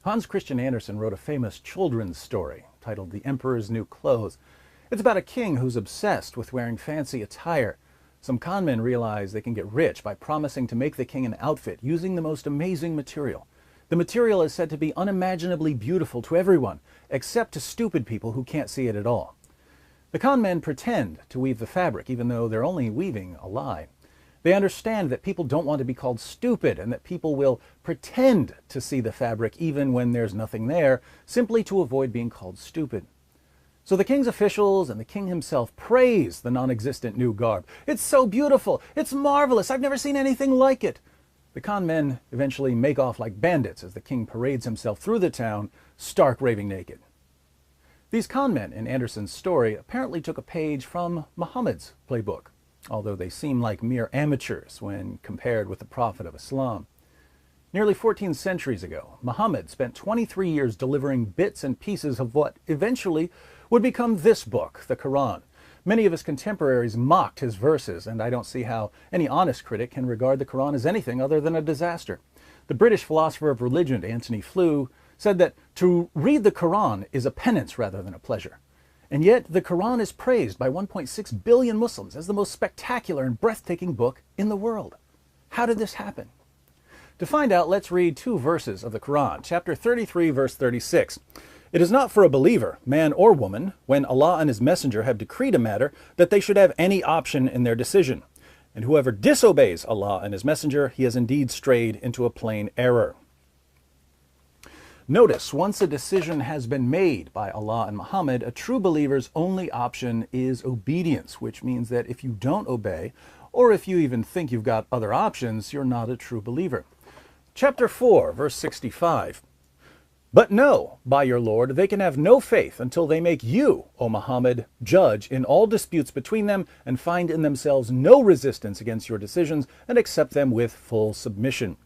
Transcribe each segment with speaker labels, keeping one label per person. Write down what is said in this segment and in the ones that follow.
Speaker 1: Hans Christian Andersen wrote a famous children's story titled The Emperor's New Clothes. It's about a king who's obsessed with wearing fancy attire. Some con men realize they can get rich by promising to make the king an outfit using the most amazing material. The material is said to be unimaginably beautiful to everyone, except to stupid people who can't see it at all. The con men pretend to weave the fabric, even though they're only weaving a lie. They understand that people don't want to be called stupid and that people will pretend to see the fabric even when there's nothing there, simply to avoid being called stupid. So the king's officials and the king himself praise the non-existent new garb. It's so beautiful! It's marvelous! I've never seen anything like it! The con men eventually make off like bandits as the king parades himself through the town, stark raving naked. These con men in Andersen's story apparently took a page from Muhammad's playbook, although they seem like mere amateurs when compared with the Prophet of Islam. Nearly 14 centuries ago, Muhammad spent 23 years delivering bits and pieces of what eventually would become this book, the Quran. Many of his contemporaries mocked his verses, and I don't see how any honest critic can regard the Quran as anything other than a disaster. The British philosopher of religion, Anthony Flew, said that to read the Quran is a penance rather than a pleasure. And yet, the Quran is praised by 1.6 billion Muslims as the most spectacular and breathtaking book in the world. How did this happen? To find out, let's read two verses of the Quran, chapter 33, verse 36. It is not for a believer, man or woman, when Allah and His Messenger have decreed a matter, that they should have any option in their decision. And whoever disobeys Allah and His Messenger, he has indeed strayed into a plain error. Notice, once a decision has been made by Allah and Muhammad, a true believer's only option is obedience, which means that if you don't obey, or if you even think you've got other options, you're not a true believer. Chapter 4, verse 65. But know, by your Lord, they can have no faith until they make you, O Muhammad, judge in all disputes between them and find in themselves no resistance against your decisions and accept them with full submission.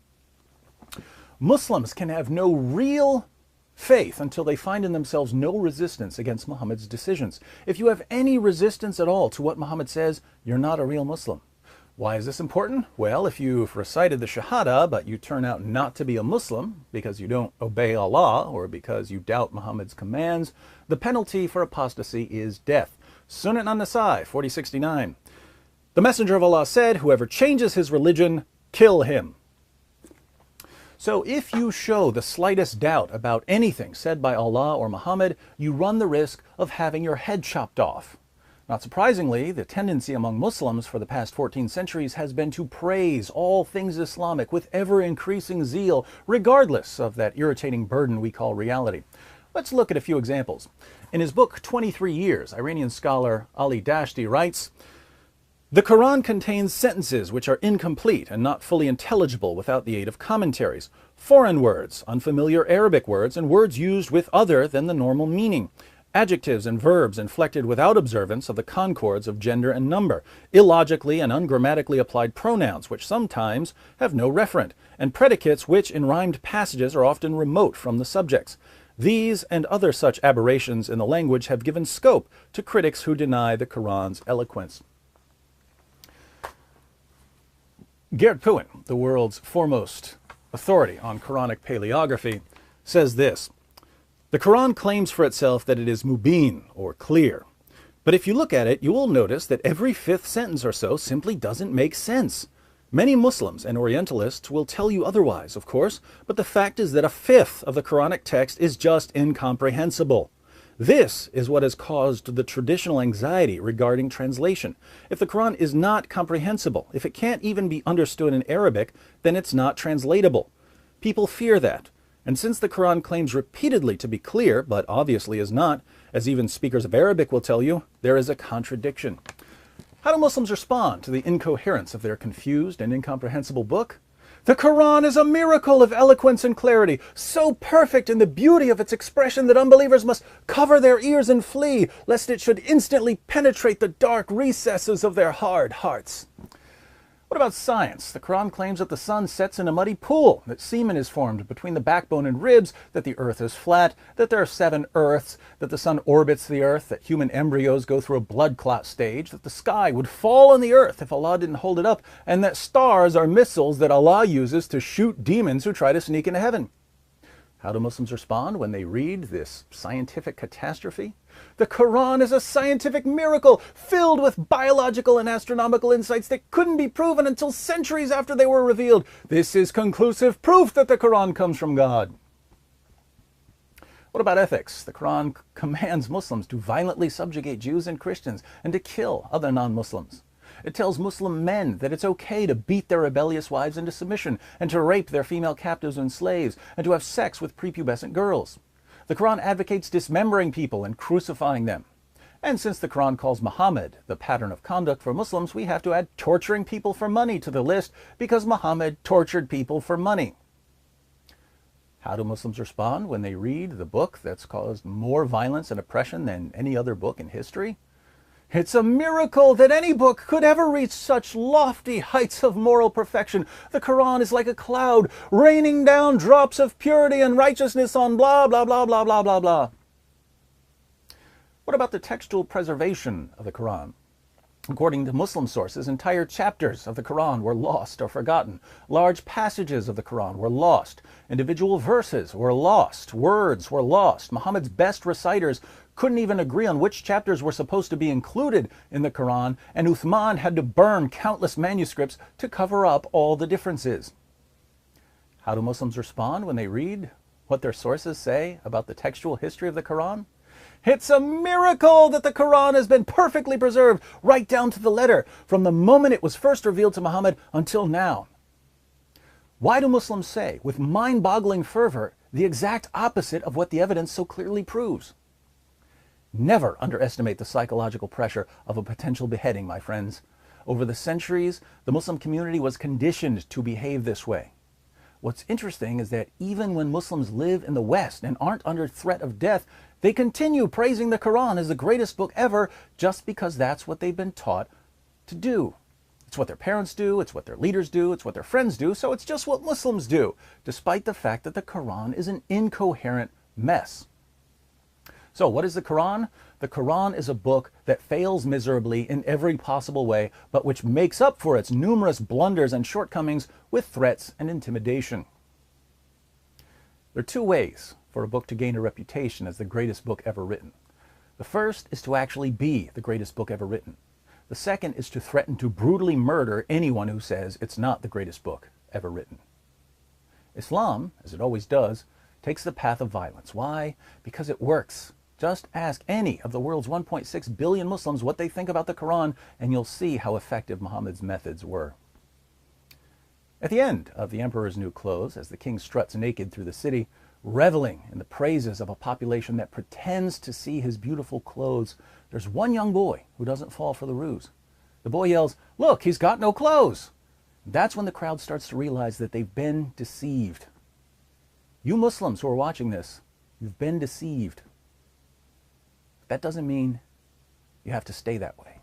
Speaker 1: Muslims can have no real faith until they find in themselves no resistance against Muhammad's decisions. If you have any resistance at all to what Muhammad says, you're not a real Muslim. Why is this important? Well, if you've recited the Shahada, but you turn out not to be a Muslim because you don't obey Allah or because you doubt Muhammad's commands, the penalty for apostasy is death. Sunan an-Nasai 4069. The Messenger of Allah said, whoever changes his religion, kill him. So if you show the slightest doubt about anything said by Allah or Muhammad, you run the risk of having your head chopped off. Not surprisingly, the tendency among Muslims for the past 14 centuries has been to praise all things Islamic with ever-increasing zeal, regardless of that irritating burden we call reality. Let's look at a few examples. In his book, 23 Years, Iranian scholar Ali Dashti writes, the Quran contains sentences which are incomplete and not fully intelligible without the aid of commentaries, foreign words, unfamiliar Arabic words, and words used with other than the normal meaning, adjectives and verbs inflected without observance of the concords of gender and number, illogically and ungrammatically applied pronouns which sometimes have no referent, and predicates which in rhymed passages are often remote from the subjects. These and other such aberrations in the language have given scope to critics who deny the Quran's eloquence. Gerd Puin, the world's foremost authority on Quranic paleography, says this: the Quran claims for itself that it is mubin, or clear. But if you look at it, you will notice that every fifth sentence or so simply doesn't make sense. Many Muslims and Orientalists will tell you otherwise, of course, but the fact is that a fifth of the Quranic text is just incomprehensible. This is what has caused the traditional anxiety regarding translation. If the Quran is not comprehensible, if it can't even be understood in Arabic, then it's not translatable. People fear that. And since the Quran claims repeatedly to be clear, but obviously is not, as even speakers of Arabic will tell you, there is a contradiction. How do Muslims respond to the incoherence of their confused and incomprehensible book? The Quran is a miracle of eloquence and clarity, so perfect in the beauty of its expression that unbelievers must cover their ears and flee, lest it should instantly penetrate the dark recesses of their hard hearts. What about science? The Quran claims that the sun sets in a muddy pool, that semen is formed between the backbone and ribs, that the earth is flat, that there are 7 earths, that the sun orbits the earth, that human embryos go through a blood clot stage, that the sky would fall on the earth if Allah didn't hold it up, and that stars are missiles that Allah uses to shoot demons who try to sneak into heaven. How do Muslims respond when they read this scientific catastrophe? The Quran is a scientific miracle filled with biological and astronomical insights that couldn't be proven until centuries after they were revealed. This is conclusive proof that the Quran comes from God. What about ethics? The Quran commands Muslims to violently subjugate Jews and Christians and to kill other non-Muslims. It tells Muslim men that it's okay to beat their rebellious wives into submission and to rape their female captives and slaves and to have sex with prepubescent girls. The Quran advocates dismembering people and crucifying them. And since the Quran calls Muhammad the pattern of conduct for Muslims, we have to add torturing people for money to the list because Muhammad tortured people for money. How do Muslims respond when they read the book that's caused more violence and oppression than any other book in history? It's a miracle that any book could ever reach such lofty heights of moral perfection. The Quran is like a cloud, raining down drops of purity and righteousness on blah, blah, blah, blah, blah, blah, blah. What about the textual preservation of the Quran? According to Muslim sources, entire chapters of the Quran were lost or forgotten. Large passages of the Quran were lost. Individual verses were lost. Words were lost. Muhammad's best reciters couldn't even agree on which chapters were supposed to be included in the Quran, and Uthman had to burn countless manuscripts to cover up all the differences. How do Muslims respond when they read what their sources say about the textual history of the Quran? It's a miracle that the Quran has been perfectly preserved right down to the letter from the moment it was first revealed to Muhammad until now. Why do Muslims say, with mind-boggling fervor, the exact opposite of what the evidence so clearly proves? Never underestimate the psychological pressure of a potential beheading, my friends. Over the centuries, the Muslim community was conditioned to behave this way. What's interesting is that even when Muslims live in the West and aren't under threat of death, they continue praising the Quran as the greatest book ever just because that's what they've been taught to do. It's what their parents do, it's what their leaders do, it's what their friends do, so it's just what Muslims do, despite the fact that the Quran is an incoherent mess. So what is the Quran? The Quran is a book that fails miserably in every possible way, but which makes up for its numerous blunders and shortcomings with threats and intimidation. There are two ways for a book to gain a reputation as the greatest book ever written. The first is to actually be the greatest book ever written. The second is to threaten to brutally murder anyone who says it's not the greatest book ever written. Islam, as it always does, takes the path of violence. Why? Because it works. Just ask any of the world's 1.6 billion Muslims what they think about the Quran, and you'll see how effective Muhammad's methods were. At the end of The Emperor's New Clothes, as the king struts naked through the city, reveling in the praises of a population that pretends to see his beautiful clothes, there's one young boy who doesn't fall for the ruse. The boy yells, "Look, he's got no clothes!" That's when the crowd starts to realize that they've been deceived. You Muslims who are watching this, you've been deceived. That doesn't mean you have to stay that way.